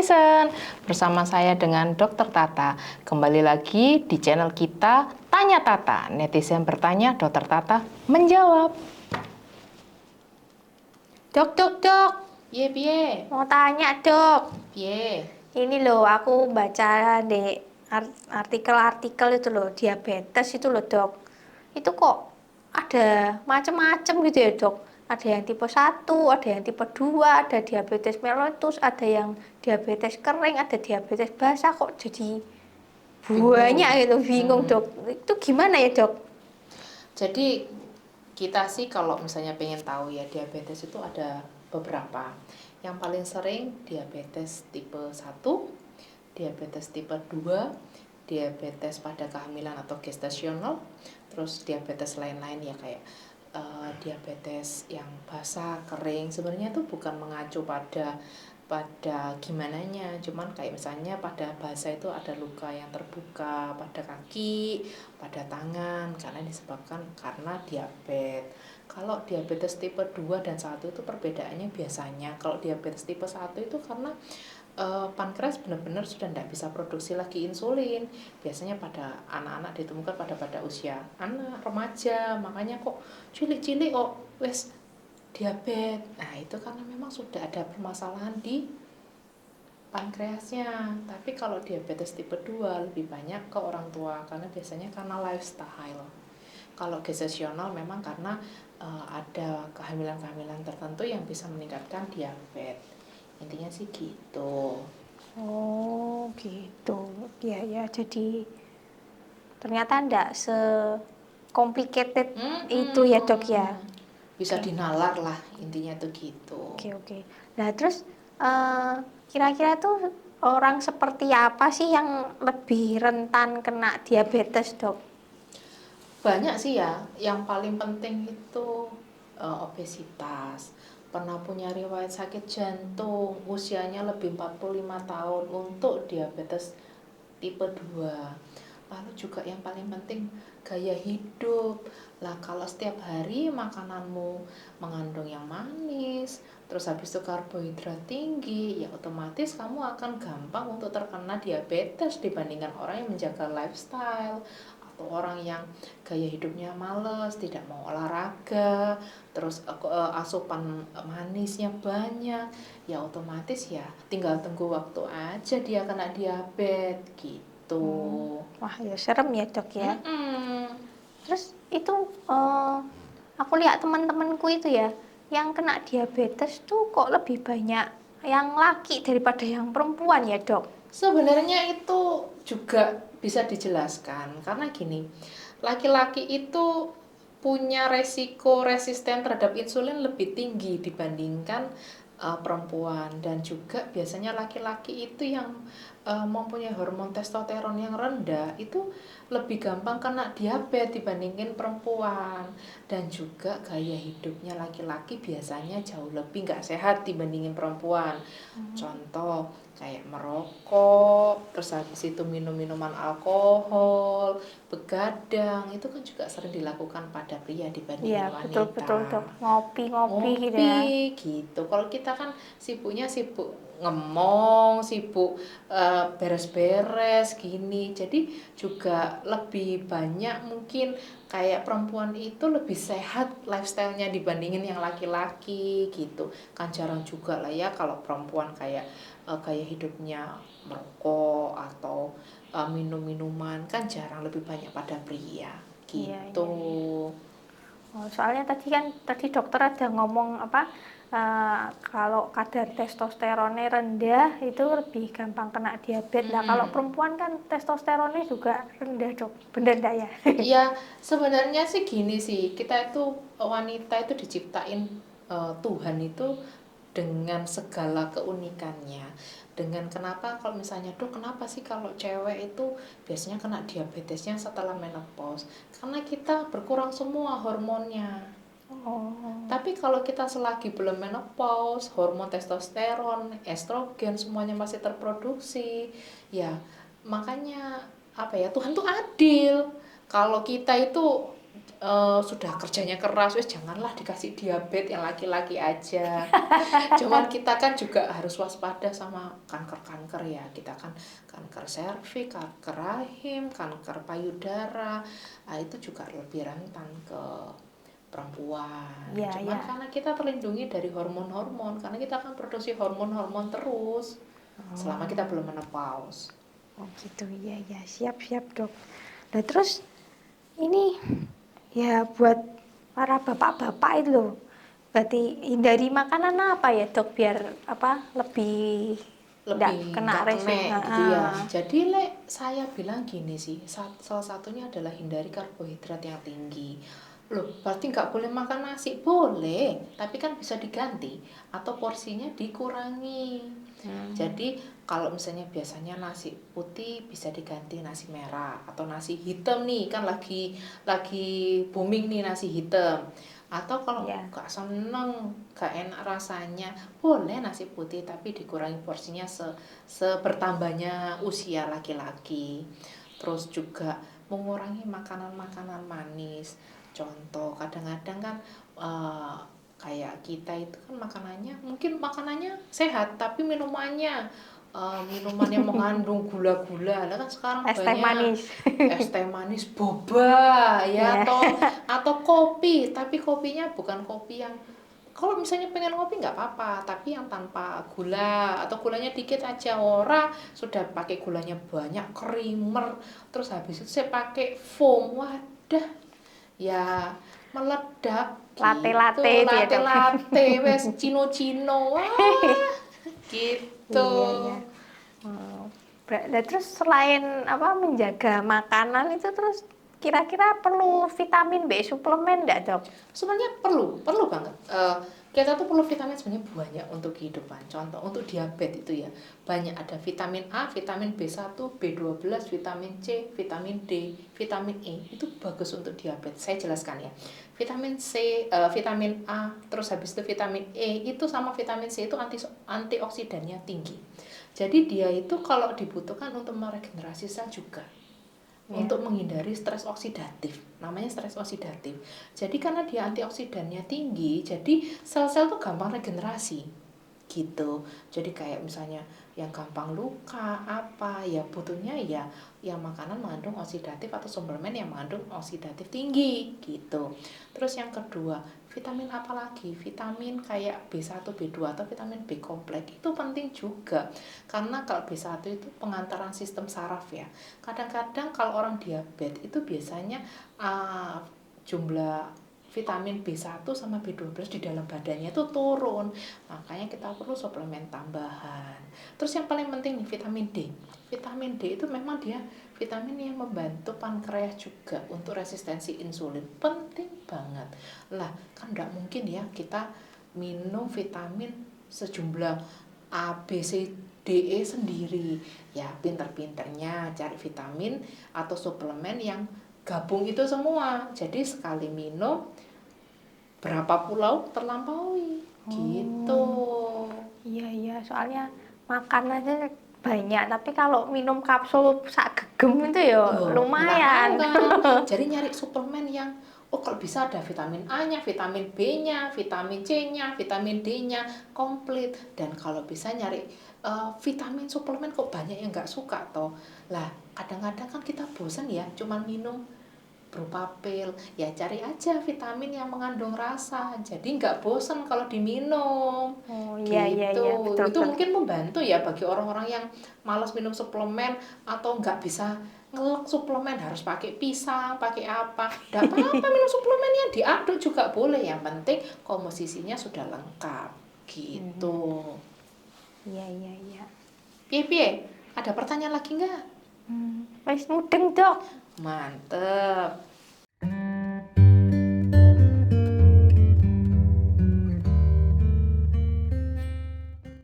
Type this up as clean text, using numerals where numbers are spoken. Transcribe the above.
netizen, bersama saya dengan Dokter Tata. Kembali lagi di channel kita Tanya Tata. Netizen bertanya, Dokter Tata menjawab. Dok. Piye. Mau tanya, Dok. Piye. Ini loh, aku baca di artikel-artikel itu loh, diabetes itu loh, Dok. Itu kok ada macam-macam gitu ya, Dok. Ada yang tipe 1, ada yang tipe 2, ada diabetes mellitus, ada yang diabetes kering, ada diabetes basah, kok jadi banyak gitu, bingung, Dok. Itu gimana ya, Dok? Jadi kita sih kalau misalnya pengen tahu ya, diabetes itu ada beberapa. Yang paling sering diabetes tipe 1, diabetes tipe 2, diabetes pada kehamilan atau gestasional, terus diabetes lain-lain ya kayak diabetes yang basah, kering. Sebenarnya itu bukan mengacu pada gimananya, cuman kayak misalnya pada basah itu ada luka yang terbuka pada kaki, pada tangan, karena disebabkan karena diabetes. Kalau diabetes tipe 2 dan 1 itu perbedaannya biasanya, kalau diabetes tipe 1 itu karena pankreas benar-benar sudah tidak bisa produksi lagi insulin. Biasanya pada anak-anak ditemukan pada usia anak remaja, makanya kok cilik-cilik kok wes diabetes. Nah itu karena memang sudah ada permasalahan di pankreasnya. Tapi kalau diabetes tipe 2 lebih banyak ke orang tua, karena biasanya karena lifestyle. Kalau gestasional memang karena ada kehamilan-kehamilan tertentu yang bisa meningkatkan diabetes. Intinya sih gitu. Oh, gitu. Ya, jadi ternyata enggak se-complicated itu ya, Dok ya. Bisa Oke. dinalar lah, intinya tuh gitu. Oke. Nah, terus kira-kira tuh orang seperti apa sih yang lebih rentan kena diabetes, Dok? Banyak sih ya, yang paling penting itu obesitas, pernah punya riwayat sakit jantung, usianya lebih 45 tahun untuk diabetes tipe 2. Lalu juga yang paling penting gaya hidup. Lah kalau setiap hari makananmu mengandung yang manis, terus habis itu karbohidrat tinggi, ya otomatis kamu akan gampang untuk terkena diabetes dibandingkan orang yang menjaga lifestyle atau orang yang gaya hidupnya males, tidak mau olahraga, terus asupan manisnya banyak, ya otomatis ya tinggal tunggu waktu aja dia kena diabetes gitu. Wah, ya serem ya, Dok ya. Terus itu aku lihat teman-temanku itu ya, yang kena diabetes tuh kok lebih banyak yang laki daripada yang perempuan ya, Dok? Sebenarnya itu juga bisa dijelaskan karena gini, laki-laki itu punya resiko resisten terhadap insulin lebih tinggi dibandingkan perempuan, dan juga biasanya laki-laki itu yang mempunyai hormon testosteron yang rendah itu lebih gampang kena diabetes dibandingin perempuan, dan juga gaya hidupnya laki-laki biasanya jauh lebih nggak sehat dibandingin perempuan. Contoh kayak merokok, terus habis itu minum minuman alkohol, begadang, itu kan juga sering dilakukan pada pria dibandingin Iya, wanita. betul, Dok. Ngopi gitu ya. Ngopi gitu. Kalau kita kan sibuknya sibuk ngemong, sibuk beres-beres gini. Jadi juga lebih banyak mungkin kayak perempuan itu lebih sehat lifestyle-nya dibandingin yang laki-laki gitu. Kan jarang juga lah ya kalau perempuan kayak gaya hidupnya merokok atau minum minuman, kan jarang, lebih banyak pada pria Iya. gitu. Oh, soalnya tadi dokter ada ngomong apa, kalau kadar testosteronnya rendah itu lebih gampang kena diabetes. Nah, kalau perempuan kan testosteronnya juga rendah, Dok. Bener enggak ya? Ya sebenarnya sih gini sih, kita itu wanita itu diciptain Tuhan itu dengan segala keunikannya. Dengan kenapa kalau misalnya, Dok, kenapa sih kalau cewek itu biasanya kena diabetesnya setelah menopause? Karena kita berkurang semua hormonnya. Tapi kalau kita selagi belum menopause, hormon testosteron, estrogen semuanya masih terproduksi, ya makanya apa ya, Tuhan tuh adil. Kalau kita itu sudah kerjanya keras, wes janganlah dikasih diabetes yang laki-laki aja. Cuman kita kan juga harus waspada sama kanker-kanker ya. Kita kan kanker serviks, kanker rahim, kanker payudara. Nah, itu juga lebih rentan ke perempuan. Iya, Cuman iya. karena kita terlindungi dari hormon-hormon, karena kita akan produksi hormon-hormon terus selama kita belum menopause. Oh gitu, iya ya, siap dok. Nah terus ini ya buat para bapak-bapak itu loh, berarti hindari makanan apa ya dok biar apa lebih nggak Lebih kena nggak kena resiko. gitu ya. Jadi saya bilang gini sih, salah satunya adalah hindari karbohidrat yang tinggi. Loh, berarti nggak boleh makan nasi? Boleh, tapi kan bisa diganti atau porsinya dikurangi. Jadi kalau misalnya biasanya nasi putih bisa diganti nasi merah atau nasi hitam nih, kan lagi booming nih nasi hitam. Atau kalau Ya. nggak seneng, nggak enak rasanya, boleh nasi putih tapi dikurangi porsinya sebertambahnya usia laki-laki. Terus juga mengurangi makanan-makanan manis. Contoh, kadang-kadang kan eh, kayak kita itu kan makanannya sehat tapi minuman yang mengandung gula-gula. Lah kan sekarang Es teh banyak manis. es teh manis boba ya, Ya. atau kopi, tapi kopinya bukan kopi yang, kalau misalnya pengen ngopi nggak apa-apa, tapi yang tanpa gula atau gulanya dikit aja. Ora sudah pakai gulanya banyak, creamer, terus habis itu saya pakai foam, wadah ya meledak gitu. Latte itu ya Latte dok. latte wes cino wah gitu. Iya ya. Nah, terus selain apa menjaga makanan itu terus kira-kira perlu vitamin B suplemen enggak dok? Sebenarnya perlu banget. Kita tuh perlu vitamin sebenarnya banyak untuk kehidupan. Contoh untuk diabetes itu ya banyak, ada vitamin A, vitamin B1, B12, vitamin C, vitamin D, vitamin E. Itu bagus untuk diabetes. Saya jelaskan ya. Vitamin C, vitamin A, terus habis itu vitamin E itu sama vitamin C itu antioksidannya tinggi. Jadi dia itu kalau dibutuhkan untuk meregenerasi sel juga. Ya. Untuk menghindari stres oksidatif, namanya stres oksidatif. Jadi karena dia antioksidannya tinggi, jadi sel-sel tuh gampang regenerasi gitu. Jadi kayak misalnya yang gampang luka apa ya, butuhnya ya yang makanan mengandung oksidatif atau suplemen yang mengandung oksidatif tinggi gitu. Terus yang kedua, vitamin apa lagi? Vitamin kayak B1, B2 atau vitamin B kompleks itu penting juga. Karena kalau B1 itu pengantaran sistem saraf ya. Kadang-kadang kalau orang diabetes itu biasanya jumlah vitamin B1 sama B12 di dalam badannya itu turun. Makanya kita perlu suplemen tambahan. Terus yang paling penting nih vitamin D. Vitamin D itu memang dia vitamin yang membantu pankreas juga untuk resistensi insulin. Penting banget. Lah, kan nggak mungkin ya kita minum vitamin sejumlah A, B, C, D, E sendiri. Ya, pinter-pinternya cari vitamin atau suplemen yang gabung itu semua. Jadi sekali minum berapa pulau terlampaui gitu. Iya iya, soalnya makan aja banyak, tapi kalau minum kapsul sak gegem itu ya Nggak lumayan. nambah. Jadi nyari suplemen yang kalau bisa ada vitamin A-nya, vitamin B-nya, vitamin C-nya, vitamin D-nya komplit. Dan kalau bisa nyari vitamin suplemen, kok banyak yang nggak suka toh. Lah kadang-kadang kan kita bosan ya cuman minum berupa pil, ya cari aja vitamin yang mengandung rasa, jadi nggak bosan kalau diminum Oh iya iya gitu. iya, betul Itu betul. mungkin membantu ya bagi orang-orang yang malas minum suplemen atau nggak bisa ngelek suplemen, harus pakai pisang, pakai apa, nggak apa-apa, minum suplemennya diaduk juga boleh, yang penting komposisinya sudah lengkap gitu. Iya iya iya. Piye, ada pertanyaan lagi nggak? Wis mudeng dok. Mantep.